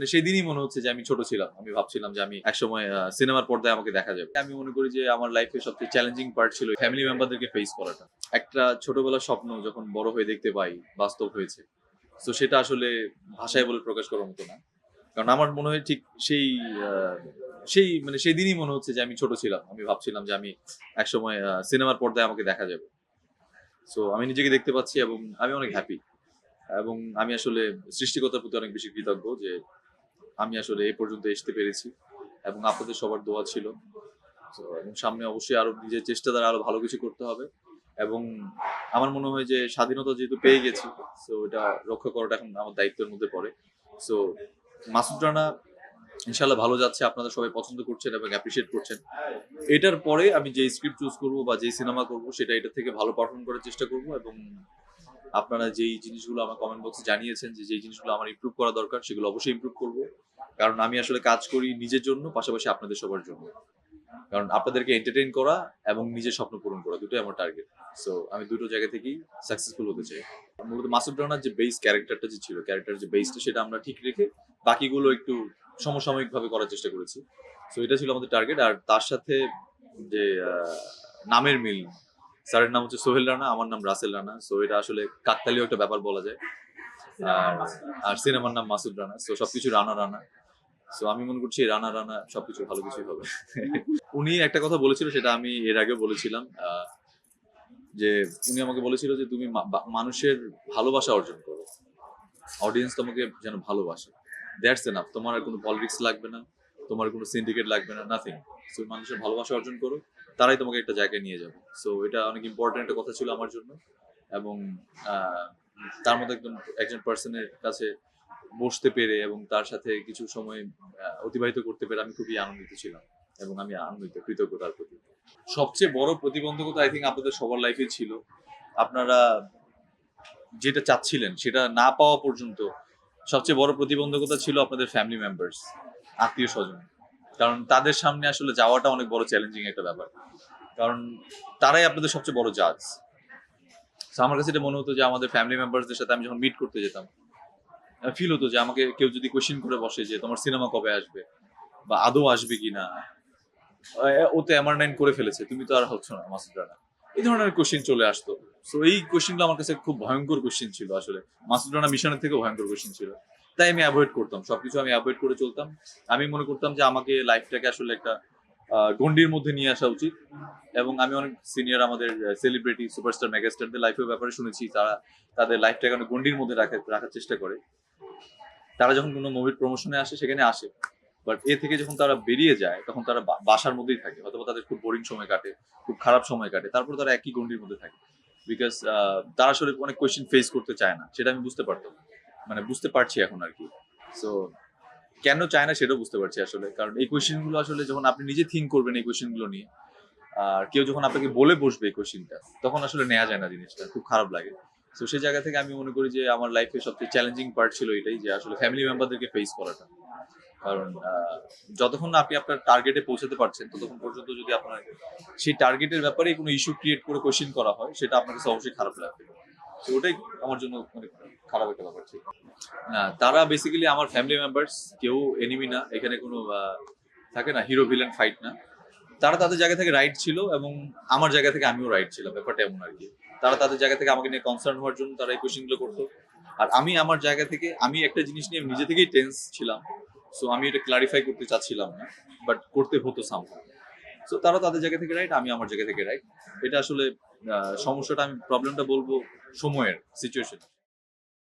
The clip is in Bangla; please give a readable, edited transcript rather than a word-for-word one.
সেই দিনই মনে হচ্ছে যে আমি ছোট ছিলাম। আমি ভাবছিলাম যে আমি একসময় সিনেমার পর্দায় আমাকে দেখা যাবে। আমি মনে করি যে আমার লাইফে সবচেয়ে চ্যালেঞ্জিং পার্ট ছিল ফ্যামিলি মেম্বারদেরকে ফেস করাটা। একটা ছোটবেলার স্বপ্ন যখন বড় হয়ে দেখতে পাই, বাস্তব হয়েছে। সো সেটা আসলে ভাষায় বলে প্রকাশ করার মতো না। কারণ আমার মনে হয় ঠিক আ সেই দিনই মনে হচ্ছে যে আমি ছোট ছিলাম। আমি ভাবছিলাম যে আমি একসময় সিনেমার পর্দায় আমাকে দেখা যাবে। সো আমি নিজেকে দেখতে পাচ্ছি এবং আমি অনেক হ্যাপি। এবং আমি আসলে সৃষ্টিকর্তার প্রতি অনেক বেশি কৃতজ্ঞ যে আমি আসলে এ পর্যন্ত আসতে পেরেছি এবং আপনাদের সবার দোয়া ছিল। এবং সামনে অবশ্যই আরো নিজের চেষ্টা দ্বারা আরো ভালো কিছু করতে হবে এবং আমার মনে হয় যে স্বাধীনতা যেহেতু পেয়ে গেছি, সো এটা রক্ষা করাটা এখন আমার দায়িত্বের মধ্যে পড়ে। সো মাসুদ রানা ইনশাআল্লাহ ভালো যাচ্ছে, আপনারা সবাই পছন্দ করছেন এবং অ্যাপ্রিশিয়েট করছেন। এটার পরে আমি যে স্ক্রিপ্ট চুজ করব বা যে সিনেমা করব সেটা এটা থেকে ভালো পারফর্ম করার চেষ্টা করব এবং আপনারা যেই জিনিসগুলো আমার কমেন্ট বক্সে জানিয়েছেন যে যেই জিনিসগুলো আমার ইমপ্রুভ করা দরকার সেগুলো অবশ্যই ইমপ্রুভ করব। কারণ আমি আসলে কাজ করি নিজের জন্য, পাশাপাশি আপনাদের সবার জন্য। কারণ আপনাদেরকে এন্টারটেইন করা এবং নিজের স্বপ্ন পূরণ করা দুটোই আমার টার্গেট। সো আমি দুটো জায়গা থেকেই সাকসেসফুল হতে চাই। মূলত মাসুদ রানার যে বেস ক্যারেক্টারটা যে ছিল, ক্যারেক্টারের যে বেসটা সেটা আমরা ঠিক রেখে বাকিগুলো একটু সমসাময়িকভাবে করার চেষ্টা করেছি। সো এটা ছিল আমাদের টার্গেট। আর তার সাথে যে নামের মিল, স্যারের নাম হচ্ছে সোহেল রানা, আমার নাম রাসেল রানা। সো এটা আসলে কাকতালীয় একটা ব্যাপার বলা যায়। আর আর সিনেমার নাম মাসুদ রানা। সো সবকিছু রানা রানা। সো আমি মনে করছি রানা রানা সবকিছু ভালো কিছুই হবে। উনি একটা কথা বলেছিল, সেটা আমি এর আগেও বলেছিলাম, যে উনি আমাকে বলেছিল যে তুমি মানুষের ভালোবাসা অর্জন করো, অডিয়েন্স তোমাকে যেন ভালোবাসে, দ্যাটস এনাফ। তোমার আর কোনো পলিটিক্স লাগবে না, তোমার কোনো সিন্ডিকেট লাগবে না, নাথিং। সো মানুষের ভালোবাসা অর্জন করো, তারাই তোমাকে একটা জায়গায় নিয়ে যাবে। সো এটা অনেক ইম্পর্টেন্ট একটা কথা ছিল আমার জন্য এবং আহ, তার মধ্যে একজন পার্সনের কাছে বসতে পেরে এবং তার সাথে কিছু সময় অতিবাহিত করতে পেরে আমি খুবই আনন্দিত ছিলাম এবং আমি আনন্দিত, কৃতজ্ঞ তার প্রতি। সবচেয়ে বড় প্রতিবন্ধকতা আই থিঙ্ক আপনাদের সবার লাইফে ছিল। আপনারা যেটা চাচ্ছিলেন সেটা না পাওয়া পর্যন্ত সবচেয়ে বড় প্রতিবন্ধকতা ছিল আপনাদের ফ্যামিলি মেম্বার্স, আত্মীয় স্বজন। কারণ তাদের সামনে আসলে যাওয়াটা অনেক বড় চ্যালেঞ্জিং একটা ব্যাপার। কারণ তারাই আপনাদের সবচেয়ে বড় জাজ। আমার কাছে এটা মনে হতো যে আমাদের ফ্যামিলি মেম্বারসদের সাথে আমি যখন মিট করতে যেতাম, ফিল হতো যে আমাকে কেউ যদি কোয়েশ্চেন করে বসে যে তোমার সিনেমা কবে আসবে বা আদৌ আসবে কিনা, ও তো এমার9 করে ফেলেছে, তুমি তো আর হচ্ছ না মাসুদ রানা, এই ধরনের কোশ্চেন চলে আসতো। সো এই কোশ্চেনগুলো আমার কাছে খুব ভয়ঙ্কর কোশ্চেন ছিল আসলে, মাসুদ রানা মিশনের থেকে ভয়ঙ্কর কোশ্চেন ছিল। তাই আমি অ্যাভয়েড করতাম, সবকিছু আমি অ্যাভয়েড করে চলতাম। আমি মনে করতাম যে আমাকে লাইফটাকে আসলে একটা গণ্ডির মধ্যে নিয়ে আসা উচিত এবং আমি অনেক সিনিয়র আমাদের সেলিব্রিটি সুপারস্টার মেগাস্টারদের লাইফের ব্যাপারে শুনেছি, তারা তাদের লাইফটাকে অনেক গণ্ডির মধ্যে রাখার চেষ্টা করে। তারা যখন কোনো মুভির প্রমোশনে আসে সেখানে আসে, বাট এ থেকে যখন তারা বেরিয়ে যায় তখন তারা বাসার মধ্যেই থাকে, অথবা তাদের খুব বোরিং সময় কাটে, খুব খারাপ সময় কাটে, তারপর তারা একই গণ্ডির মধ্যে থাকে। বিকজ তারা আসলে অনেক কোয়েশ্চেন ফেস করতে চায় না, সেটা আমি বুঝতে পারতাম, মানে বুঝতে পারছি এখন আর কি। সো কেন চায় না সেটাও বুঝতে পারছি আসলে, কারণ এই কোয়েশ্চেন গুলো আসলে যখন আপনি নিজে থিঙ্ক করবেন এই কোয়েশ্চেন গুলো নিয়ে, আর কেউ যখন আপনাকে বলে বসবে এই কোয়েশ্চেনটা, তখন আসলে নেওয়া যায় না জিনিসটা, খুব খারাপ লাগে। তো সেই জায়গা থেকে আমি মনে করি যে আমার লাইফে সবচেয়ে চ্যালেঞ্জিং পার্ট ছিল এটাই, যে আসলে ফ্যামিলি মেম্বারদেরকে ফেস করাটা। কারণ যতক্ষণ না আপনি আপনার টার্গেটে পৌঁছাতে পারছেন ততক্ষণ পর্যন্ত যদি আপনার সেই টার্গেটের ব্যাপারে কোনো ইস্যু ক্রিয়েট করে কোয়েশ্চেন করা হয়, সেটা আপনার কাছে অবশ্যই খারাপ লাগবে। তো ওটাই আমার জন্য অনেক খারাপ একটা ব্যাপার ছিল। না, তারা বেসিক্যালি আমার ফ্যামিলি মেম্বার্স, কেউ এনিমি না, এখানে কোনো থাকে না হিরো ভিলেন ফাইট না। তারা তাদের জায়গা থেকে রাইট ছিল এবং আমার জায়গা থেকে আমিও রাইট ছিলাম, ব্যাপারটা এমন আর কি। তারা তাদের জায়গা থেকে আমাকে নিয়ে কনসার্ন হওয়ার জন্য তারা এই কোয়েশ্চেন গুলো করতো, আর আমি আমার জায়গা থেকে আমি একটা জিনিস নিয়ে নিজে থেকেই টেন্স ছিলাম। সো আমি এটা ক্লারিফাই করতে চাচ্ছিলাম না, বাট করতে হতো সামহাউ। সো তারা তাদের জায়গা থেকে রাইট, আমি আমার জায়গা থেকে রাইট। এটা আসলে সমস্যাটা, আমি প্রবলেমটা বলবো সময়ের, সিচুয়েশন।